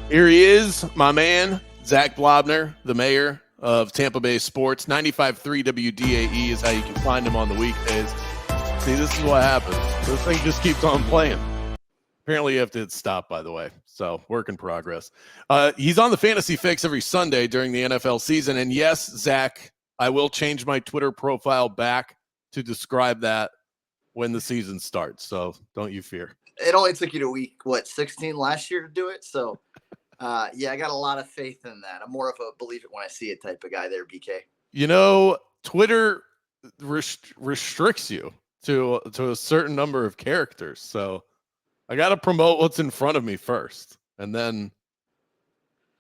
Here he is, my man, Zach Blobner, the mayor of Tampa Bay Sports. 95.3 WDAE is how you can find him on the weekdays. See, this is what happens. This thing just keeps on playing. Apparently, you have to hit stop, by the way. So, work in progress. He's on the Fantasy Fix every Sunday during the NFL season. And yes, Zach, I will change my Twitter profile back to describe that when the season starts. So, don't you fear. It only took you to week, 16 last year to do it? So, yeah, I got a lot of faith in that. I'm more of a believe it when I see it type of guy there, BK. You know, Twitter restricts you to a certain number of characters. So I got to promote what's in front of me first. And then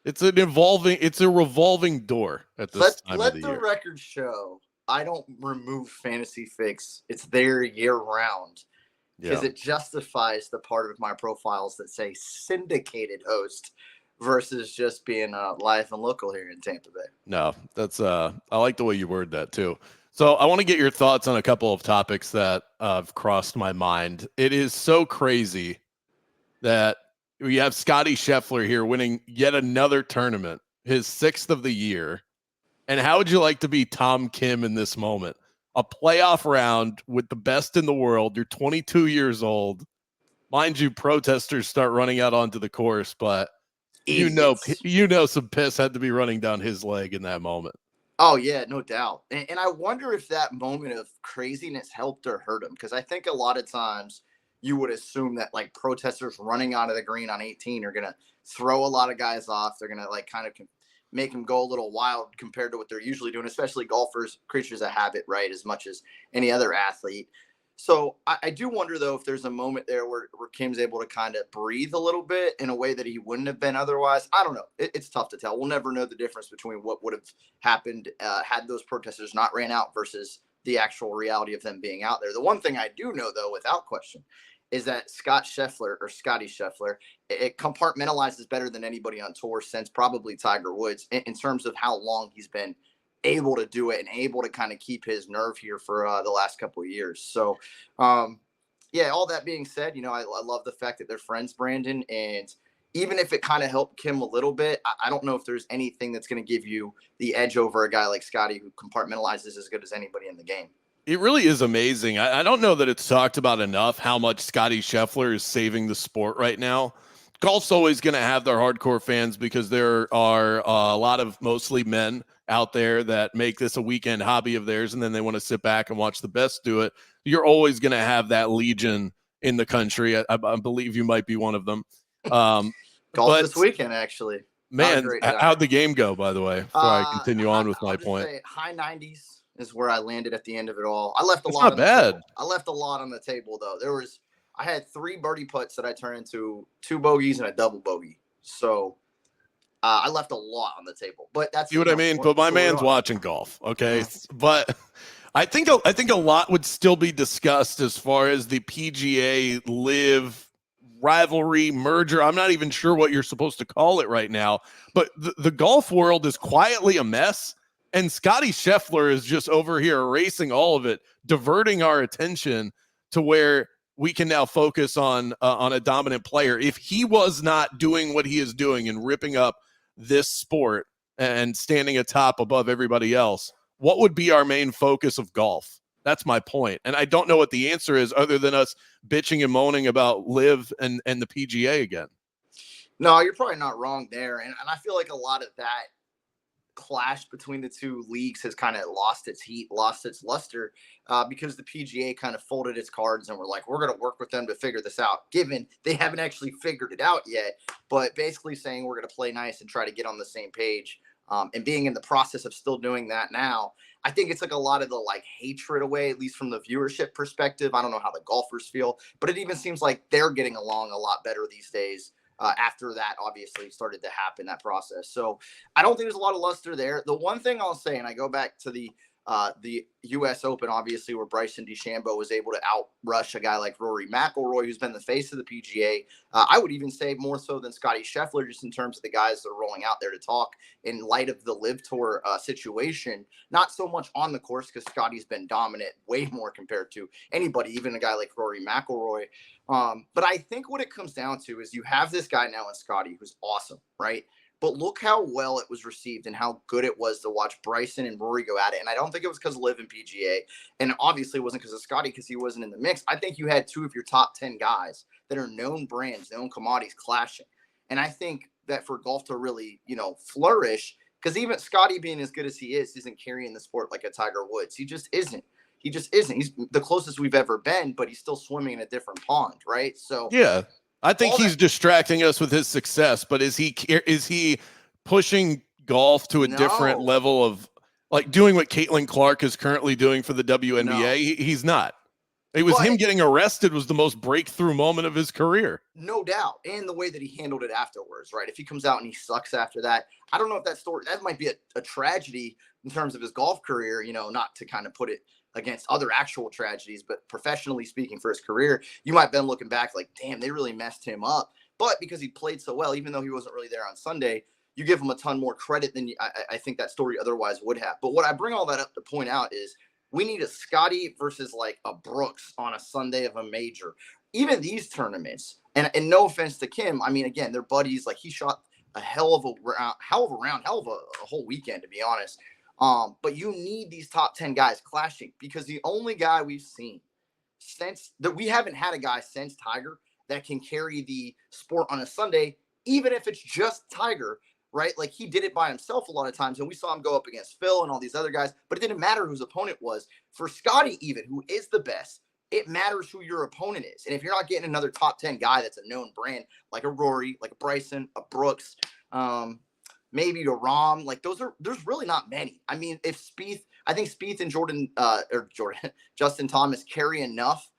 it's a revolving door at this time of the year. Let the record show I don't remove Fantasy Fix. It's there year round because it justifies the part of my profiles that say syndicated host versus just being live and local here in Tampa Bay. No, that's I like the way you word that too. So I want to get your thoughts on a couple of topics that have crossed my mind. It is so crazy that we have Scottie Scheffler here winning yet another tournament, his 6th of the year. And how would you like to be Tom Kim in this moment? A playoff round with the best in the world. You're 22 years old. Mind you, protesters start running out onto the course, but you know some piss had to be running down his leg in that moment. Oh, yeah, no doubt. And I wonder if that moment of craziness helped or hurt him, because I think a lot of times you would assume that, like, protesters running onto the green on 18 are going to throw a lot of guys off. They're going to, like, kind of make them go a little wild compared to what they're usually doing, especially golfers, creatures of habit, right, as much as any other athlete. So I do wonder, though, if there's a moment there where Kim's able to kind of breathe a little bit in a way that he wouldn't have been otherwise. I don't know. It's tough to tell. We'll never know the difference between what would have happened had those protesters not ran out versus the actual reality of them being out there. The one thing I do know, though, without question, is that Scottie Scheffler, it compartmentalizes better than anybody on tour since probably Tiger Woods in terms of how long he's been able to do it and able to kind of keep his nerve here for the last couple of years. So, yeah, all that being said, you know, I love the fact that they're friends, Brandon. And even if it kind of helped Kim a little bit, I don't know if there's anything that's going to give you the edge over a guy like Scottie who compartmentalizes as good as anybody in the game. It really is amazing. I don't know that it's talked about enough how much Scottie Scheffler is saving the sport right now. Golf's always going to have their hardcore fans because there are a lot of mostly men out there that make this a weekend hobby of theirs, and then they want to sit back and watch the best do it. You're always going to have that legion in the country. I believe you might be one of them. Golf this weekend, actually. Man, how'd the game go, by the way, before I continue on with my point? Say high 90s is where I landed at the end of it all. I left a lot. Not bad. I left a lot on the table, though. I had 3 birdie putts that I turned into 2 bogeys and a double bogey. So I left a lot on the table. But that's what I mean. But my man's watching golf, okay? But I think a lot would still be discussed as far as the PGA Live rivalry merger. I'm not even sure what you're supposed to call it right now. But the golf world is quietly a mess. And Scottie Scheffler is just over here erasing all of it, diverting our attention to where we can now focus on a dominant player. If he was not doing what he is doing and ripping up this sport and standing atop above everybody else, what would be our main focus of golf? That's my point. And I don't know what the answer is other than us bitching and moaning about Live and the PGA again. No, you're probably not wrong there. And I feel like a lot of that clash between the two leagues has kind of lost its heat, lost its luster, because the PGA kind of folded its cards and we're like, we're going to work with them to figure this out, given they haven't actually figured it out yet, but basically saying we're going to play nice and try to get on the same page. And being in the process of still doing that now, I think it's like a lot of the like hatred away, at least from the viewership perspective. I don't know how the golfers feel, but it even seems like they're getting along a lot better these days. After that, obviously, started to happen, that process. So I don't think there's a lot of luster there. The one thing I'll say, and I go back to the The U.S. Open, obviously, where Bryson DeChambeau was able to outrush a guy like Rory McIlroy, who's been the face of the PGA. I would even say more so than Scottie Scheffler, just in terms of the guys that are rolling out there to talk in light of the Live Tour situation. Not so much on the course, because Scottie's been dominant way more compared to anybody, even a guy like Rory McIlroy. But I think what it comes down to is you have this guy now in Scottie who's awesome, right? But look how well it was received and how good it was to watch Bryson and Rory go at it. And I don't think it was because of Liv and PGA. And obviously it wasn't because of Scottie, because he wasn't in the mix. I think you had two of your top 10 guys that are known brands, known commodities clashing. And I think that for golf to really, flourish, because even Scottie being as good as he is, isn't carrying the sport like a Tiger Woods. He just isn't. He's the closest we've ever been, but he's still swimming in a different pond, right? So yeah. I think he's distracting us with his success, but is he pushing golf to a different level of like doing what Caitlin Clark is currently doing for the WNBA? No. He's not. It was him getting arrested was the most breakthrough moment of his career. No doubt. And the way that he handled it afterwards, right? If he comes out and he sucks after that, I don't know if that might be a tragedy in terms of his golf career, not to kind of put it against other actual tragedies, but professionally speaking for his career, you might have been looking back like, damn, they really messed him up. But because he played so well, even though he wasn't really there on Sunday, you give him a ton more credit than I think that story otherwise would have. But what I bring all that up to point out is we need a Scottie versus like a Brooks on a Sunday of a major. Even these tournaments, and no offense to Kim, I mean, again, they're buddies. Like he shot a hell of a whole weekend, to be honest. But you need these top 10 guys clashing, because the only guy we've seen since that we haven't had a guy since Tiger that can carry the sport on a Sunday, even if it's just Tiger, right? Like he did it by himself a lot of times, and we saw him go up against Phil and all these other guys, but it didn't matter whose opponent was. For Scottie, even, who is the best, it matters who your opponent is. And if you're not getting another top 10 guy that's a known brand, like a Rory, like a Bryson, a Brooks, maybe to Rahm, like there's really not many. I mean, if I think Spieth and Justin Thomas carry enough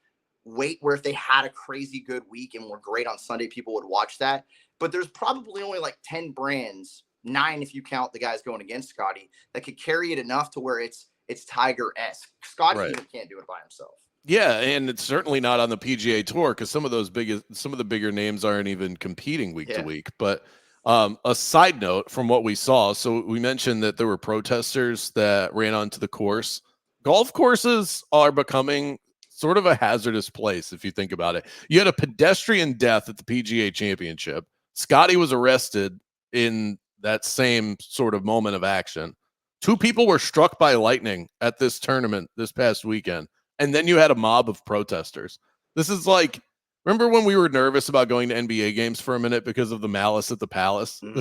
weight where if they had a crazy good week and were great on Sunday, people would watch that. But there's probably only like 10 brands, 9 if you count the guys going against Scottie, that could carry it enough to where it's Tiger-esque. Scottie even can't do it by himself. Yeah, and it's certainly not on the PGA Tour, because some of the bigger names aren't even competing week to week. But a side note from what we saw, so we mentioned that there were protesters that ran onto the course. Golf courses are becoming sort of a hazardous place, if you think about it. You had a pedestrian death at the PGA Championship. Scottie was arrested in that same sort of moment of action. 2 people were struck by lightning at this tournament this past weekend. And then you had a mob of protesters. This is like, remember when we were nervous about going to NBA games for a minute because of the malice at the Palace? Mm-hmm.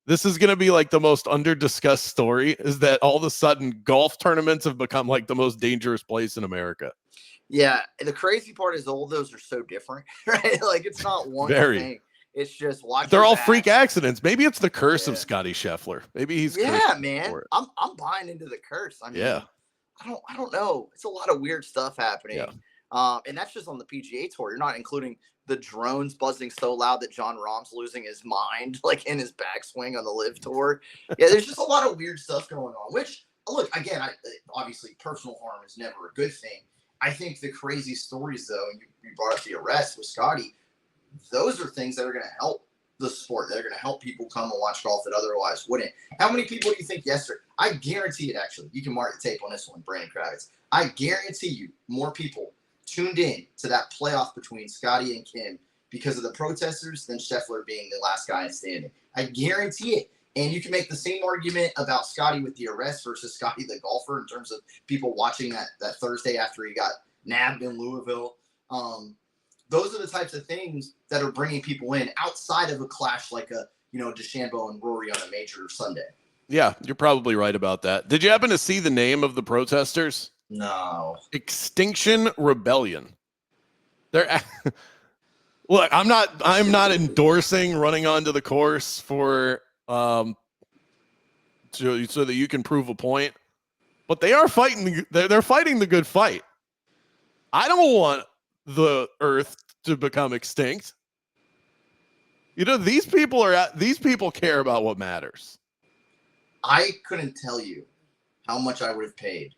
This is going to be like the most under-discussed story, is that all of a sudden golf tournaments have become like the most dangerous place in America. Yeah. And the crazy part is all of those are so different, right? Like it's not one thing. It's just they're all freak accidents. Maybe it's the curse of Scottie Scheffler. Maybe he's man. I'm buying into the curse. I mean, I don't know. It's a lot of weird stuff happening. Yeah. And that's just on the PGA Tour. You're not including the drones buzzing so loud that Jon Rahm's losing his mind, like in his backswing on the Live Tour. Yeah, there's just a lot of weird stuff going on, which, look, again, obviously personal harm is never a good thing. I think the crazy stories, though, and you brought up the arrest with Scottie, those are things that are going to help the sport. They're going to help people come and watch golf that otherwise wouldn't. How many people do you think yesterday? I guarantee it, actually. You can mark the tape on this one, Brandon Kravitz. I guarantee you more people tuned in to that playoff between Scottie and Kim because of the protesters than Scheffler being the last guy standing. I guarantee it. And you can make the same argument about Scottie with the arrest versus Scottie the golfer in terms of people watching that Thursday after he got nabbed in Louisville. Those are the types of things that are bringing people in outside of a clash like DeChambeau and Rory on a major Sunday. Yeah, you're probably right about that. Did you happen to see the name of the protesters? No. Extinction Rebellion. They're look, I'm not endorsing running onto the course for so that you can prove a point, but they are fighting. They're fighting the good fight. I don't want the earth to become extinct. These people care about what matters. I couldn't tell you how much I would have paid.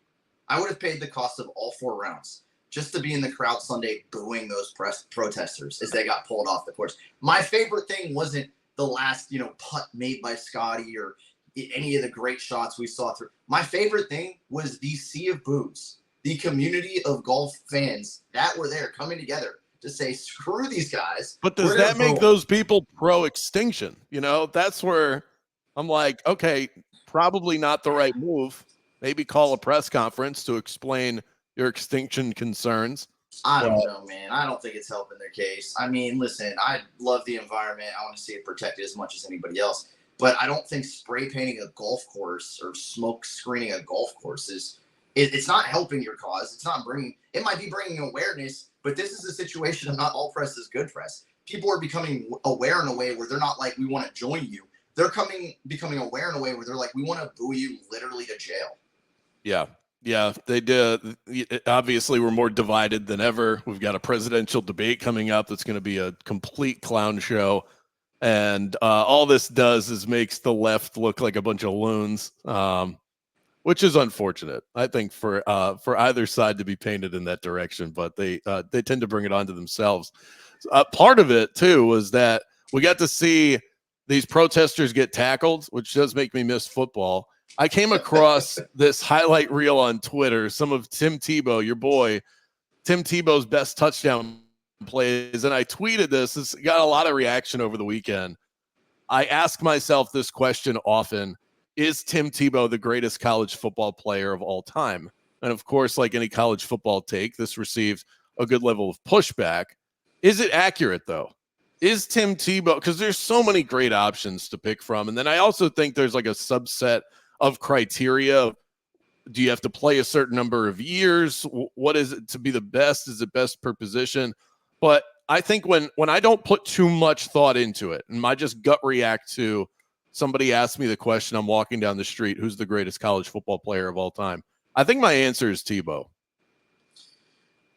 I would have paid the cost of all 4 rounds just to be in the crowd Sunday booing those protesters as they got pulled off the course. My favorite thing wasn't the last, putt made by Scottie or any of the great shots we saw through. My favorite thing was the sea of boos, the community of golf fans that were there coming together to say, screw these guys. But does that make those people pro-extinction? That's where I'm like, okay, probably not the right move. Maybe call a press conference to explain your extinction concerns. I don't know, man. I don't think it's helping their case. I mean, listen, I love the environment. I want to see it protected as much as anybody else. But I don't think spray painting a golf course or smoke screening a golf course it's not helping your cause. It might be bringing awareness, but this is a situation of not all press is good press. People are becoming aware in a way where they're not like, we want to join you. They're becoming aware in a way where they're like, we want to boo you literally to jail. Yeah, they did. Obviously, we're more divided than ever. We've got a presidential debate coming up that's going to be a complete clown show. And all this does is makes the left look like a bunch of loons, which is unfortunate, I think, for either side to be painted in that direction. But they tend to bring it onto themselves. Part of it, too, was that we got to see these protesters get tackled, which does make me miss football. I came across this highlight reel on Twitter, some of Tim Tebow, your boy, Tim Tebow's best touchdown plays, and I tweeted this. This got a lot of reaction over the weekend. I ask myself this question often: is Tim Tebow the greatest college football player of all time? And of course, like any college football take, this received a good level of pushback. Is it accurate, though? Is Tim Tebow, because there's so many great options to pick from, and then I also think there's like a subset of criteria. Do you have to play a certain number of years? What is it to be the best? Is it best per position? But I think when I don't put too much thought into it and I just gut react to somebody asks me the question, I'm walking down the street, who's the greatest college football player of all time? I think my answer is Tebow.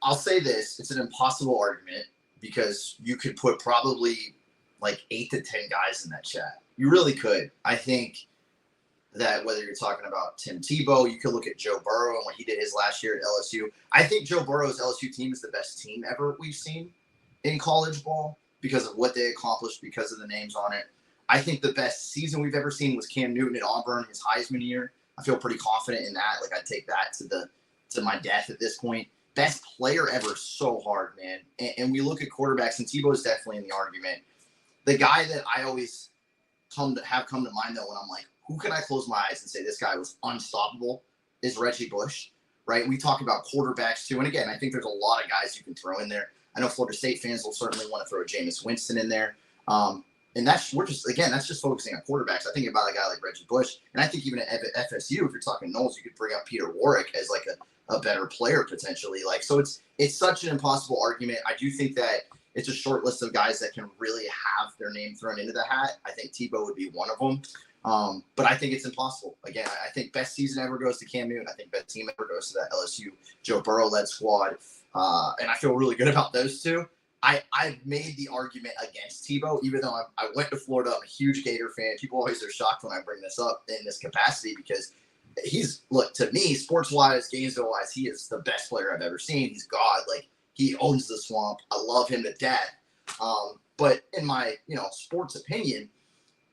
I'll say this. It's an impossible argument because you could put probably like 8 to 10 guys in that chat. You really could. I think that whether you're talking about Tim Tebow, you could look at Joe Burrow and what he did his last year at LSU. I think Joe Burrow's LSU team is the best team ever we've seen in college ball because of what they accomplished, because of the names on it. I think the best season we've ever seen was Cam Newton at Auburn, his Heisman year. I feel pretty confident in that. Like, I'd take that to my death at this point. Best player ever, so hard, man. And we look at quarterbacks, and Tebow is definitely in the argument. The guy that I always come to mind, though, when I'm like, who can I close my eyes and say this guy was unstoppable, is Reggie Bush, right? We talk about quarterbacks, too. And, again, I think there's a lot of guys you can throw in there. I know Florida State fans will certainly want to throw Jameis Winston in there. And that's just focusing on quarterbacks. I think about a guy like Reggie Bush. And I think even at FSU, if you're talking Knowles, you could bring up Peter Warwick as like a better player potentially. Like, so it's such an impossible argument. I do think that it's a short list of guys that can really have their name thrown into the hat. I think Tebow would be one of them. But I think it's impossible. Again, I think best season ever goes to Cam Newton. I think best team ever goes to that LSU Joe Burrow-led squad. And I feel really good about those two. I've made the argument against Tebow, even though I went to Florida. I'm a huge Gator fan. People always are shocked when I bring this up in this capacity because to me, sports-wise, Gainesville-wise, he is the best player I've ever seen. He's God. Like, he owns the swamp. I love him to death. But in my, sports opinion,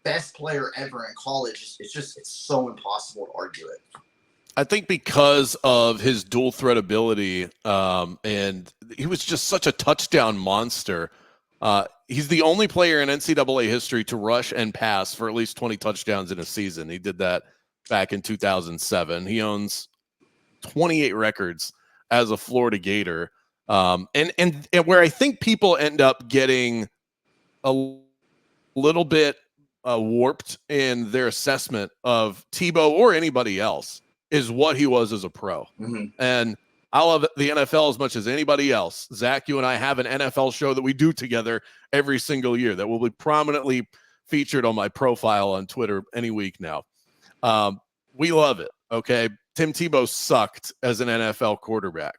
best player ever in college, it's so impossible to argue it. I think because of his dual threat ability, and he was just such a touchdown monster. He's the only player in NCAA history to rush and pass for at least 20 touchdowns in a season. He did that back in 2007. He owns 28 records as a Florida Gator. And where I think people end up getting a little bit warped in their assessment of Tebow or anybody else is what he was as a pro. Mm-hmm. And I love the NFL as much as anybody else. Zach, you and I have an NFL show that we do together every single year that will be prominently featured on my profile on Twitter any week now. We love it. Okay. Tim Tebow sucked as an NFL quarterback,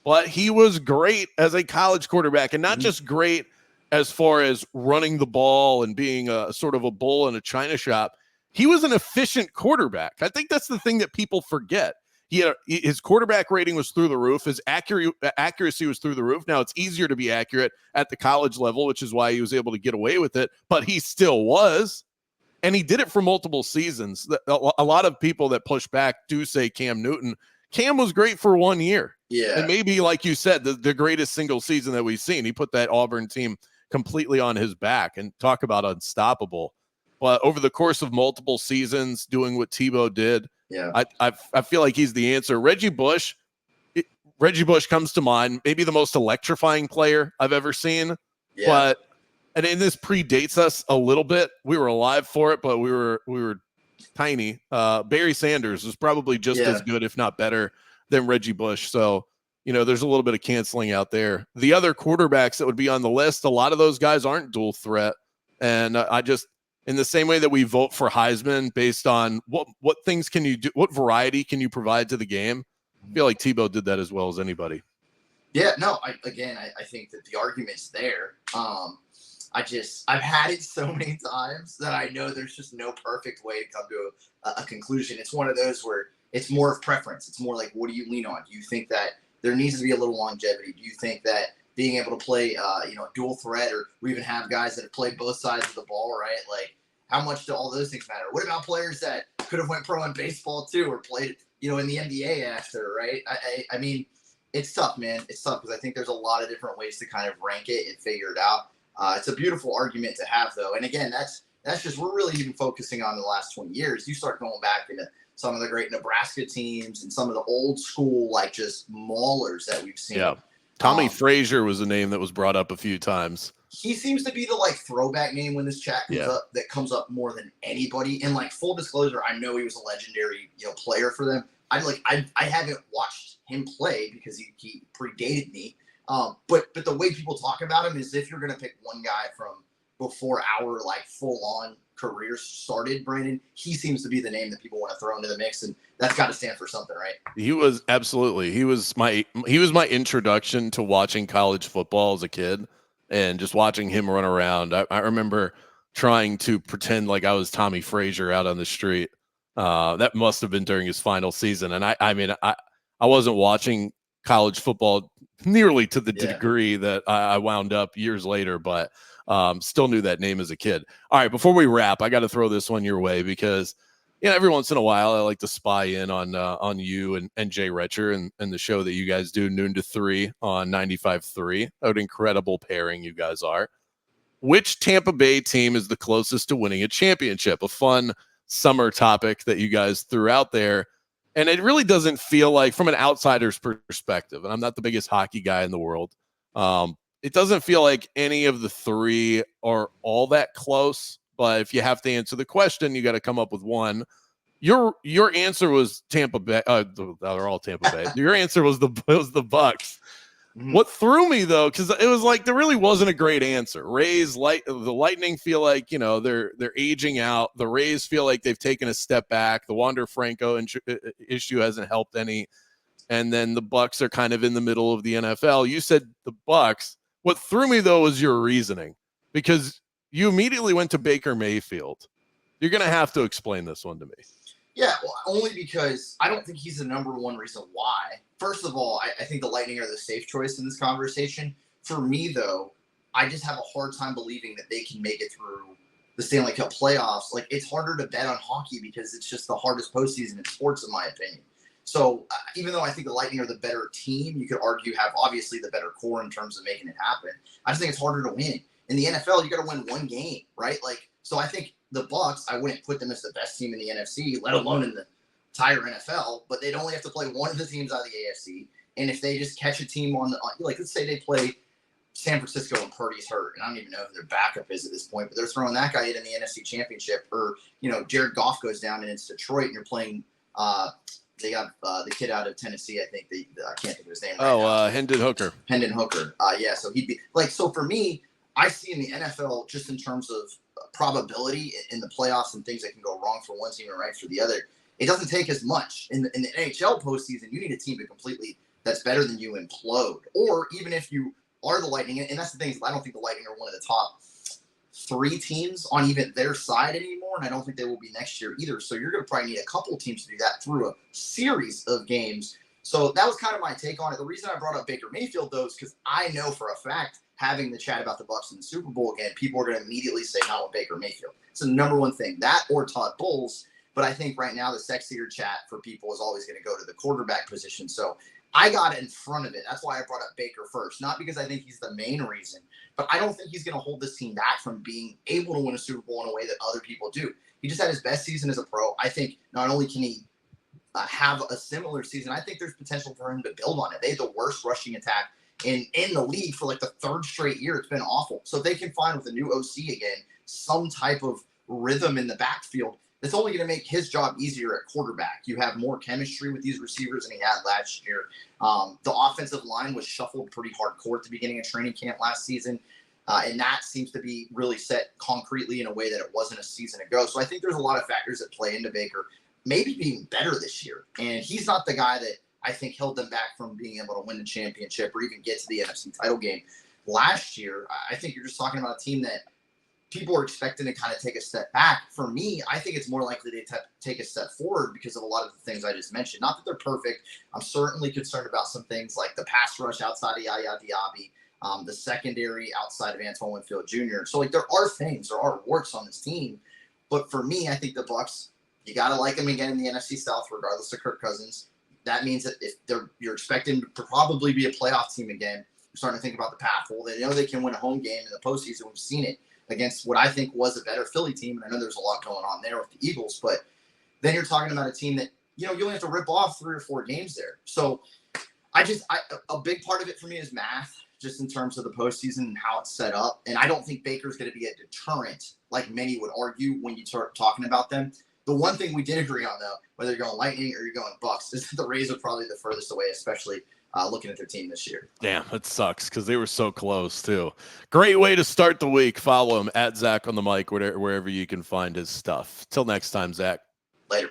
but he was great as a college quarterback, and not just great as far as running the ball and being a sort of a bull in a china shop. he was an efficient quarterback. I think that's the thing that people forget. His quarterback rating was through the roof. His accuracy was through the roof. Now it's easier to be accurate at the college level, which is why he was able to get away with it, but he still was. And he did it for multiple seasons. A lot of people that push back do say Cam Newton. Cam was great for 1 year. Yeah. And maybe, like you said, the greatest single season that we've seen. He put that Auburn team completely on his back, and talk about unstoppable. But over the course of multiple seasons doing what Tebow did, yeah, I feel like he's the answer. Reggie Bush comes to mind, maybe the most electrifying player I've ever seen. yeah. And this predates us a little bit. We were alive for it, but we were tiny. Barry Sanders was probably just as good, if not better, than Reggie Bush. So, there's a little bit of canceling out there. The other quarterbacks that would be on the list, a lot of those guys aren't dual threat. And I just, in the same way that we vote for Heisman based on what things can you do, what variety can you provide to the game, I feel like Tebow did that as well as anybody. Yeah, no, I think that the argument's there. I've had it so many times that I know there's just no perfect way to come to a conclusion. It's one of those where it's more of preference. It's more like, what do you lean on? Do you think that there needs to be a little longevity? Do you think that being able to play, dual threat, or we even have guys that have played both sides of the ball, right? Like, how much do all those things matter? What about players that could have went pro in baseball too, or played, in the NBA after, right? I mean, it's tough, man. It's tough because I think there's a lot of different ways to kind of rank it and figure it out. It's a beautiful argument to have, though. And again, that's just, we're really even focusing on the last 20 years. You start going back into some of the great Nebraska teams and some of the old school, like, just maulers that we've seen. Yeah. Tommy Frazier was a name that was brought up a few times. He seems to be the, like, throwback name when this chat comes up, that comes up more than anybody. And, like, full disclosure, I know he was a legendary, player for them. I haven't watched him play because he predated me. But the way people talk about him is, if you're going to pick one guy from before our, like, full-on career started, Brandon, he seems to be the name that people want to throw into the mix, and that's got to stand for something, right? He was my introduction to watching college football as a kid, and just watching him run around. I remember trying to pretend like I was Tommy Frazier out on the street. That must have been during his final season, and I wasn't watching college football nearly to the degree that I wound up years later, but still knew that name as a kid. All right, before we wrap, I got to throw this one your way because, every once in a while I like to spy in on you and Jay Retcher and the show that you guys do noon to 3 on 95.3. What an incredible pairing you guys are. Which Tampa Bay team is the closest to winning a championship? A fun summer topic that you guys threw out there. And it really doesn't feel like, from an outsider's perspective, and I'm not the biggest hockey guy in the world, it doesn't feel like any of the three are all that close. But if you have to answer the question, you got to come up with one. Your answer was Tampa Bay. They're all Tampa Bay. Your answer was the Bucs. Mm-hmm. What threw me, though, because it was like there really wasn't a great answer. The Lightning feel like, they're aging out. The Rays feel like they've taken a step back. The Wander Franco issue hasn't helped any. And then the Bucs are kind of in the middle of the NFL. You said the Bucs. What threw me, though, was your reasoning, because you immediately went to Baker Mayfield. You're going to have to explain this one to me. Yeah, well, only because I don't think he's the number one reason why. First of all, I think the Lightning are the safe choice in this conversation. For me, though, I just have a hard time believing that they can make it through the Stanley Cup playoffs. Like, it's harder to bet on hockey because it's just the hardest postseason in sports, in my opinion. So even though I think the Lightning are the better team, you could argue have obviously the better core in terms of making it happen. I just think it's harder to win. In the NFL, you got to win one game, right? Like, so I think the Bucs, I wouldn't put them as the best team in the NFC, let alone in the entire NFL, but they'd only have to play one of the teams out of the AFC. And if they just catch a team like, let's say they play San Francisco and Purdy's hurt, and I don't even know who their backup is at this point, but they're throwing that guy in the NFC Championship, or, Jared Goff goes down and it's Detroit and you're playing, they got the kid out of Tennessee, I think. I can't think of his name right now. Hendon Hooker. Hendon Hooker. Yeah, so he'd be like, so for me, I see in the NFL, just in terms of probability in the playoffs and things that can go wrong for one team and right for the other, it doesn't take as much. In the NHL postseason, you need a team that's better than you implode. Or even if you are the Lightning, and that's the thing, is I don't think the Lightning are one of the top 3 teams on even their side anymore, and I don't think they will be next year either. So you're going to probably need a couple teams to do that through a series of games. So that was kind of my take on it. The reason I brought up Baker Mayfield, though, is because I know for a fact, having the chat about the Bucs in the Super Bowl again, people are going to immediately say, not with Baker Mayfield. It's the number one thing, that or Todd Bowles. But I think right now the sexier chat for people is always going to go to the quarterback position. So I got in front of it. That's why I brought up Baker first. Not because I think he's the main reason, but I don't think he's going to hold this team back from being able to win a Super Bowl in a way that other people do. He just had his best season as a pro. I think not only can he have a similar season, I think there's potential for him to build on it. They had the worst rushing attack in the league for like the 3rd straight year. It's been awful. So if they can find with a new OC again some type of rhythm in the backfield, it's only going to make his job easier at quarterback. You have more chemistry with these receivers than he had last year. The offensive line was shuffled pretty hardcore at the beginning of training camp last season. And that seems to be really set concretely in a way that it wasn't a season ago. So I think there's a lot of factors that play into Baker maybe being better this year. And he's not the guy that I think held them back from being able to win the championship or even get to the NFC title game last year. I think you're just talking about a team that people are expecting to kind of take a step back. For me, I think it's more likely to take a step forward because of a lot of the things I just mentioned. Not that they're perfect. I'm certainly concerned about some things like the pass rush outside of Yaya Diaby, the secondary outside of Antoine Winfield Jr. So, like, there are warts on this team. But for me, I think the Bucs, you got to like them again in the NFC South, regardless of Kirk Cousins. That means that if you're expecting to probably be a playoff team again, you're starting to think about the path. Well, they know they can win a home game in the postseason. We've seen it against what I think was a better Philly team. And I know there's a lot going on there with the Eagles, but then you're talking about a team that, you only have to rip off 3 or 4 games there. So a big part of it for me is math, just in terms of the postseason and how it's set up. And I don't think Baker's going to be a deterrent, like many would argue when you start talking about them. The one thing we did agree on, though, whether you're going Lightning or you're going Bucs, is that the Rays are probably the furthest away, especially looking at their team this year. Damn, it sucks because they were so close, too. Great way to start the week. Follow him at Zach on the mic, wherever you can find his stuff. Till next time, Zach. Later.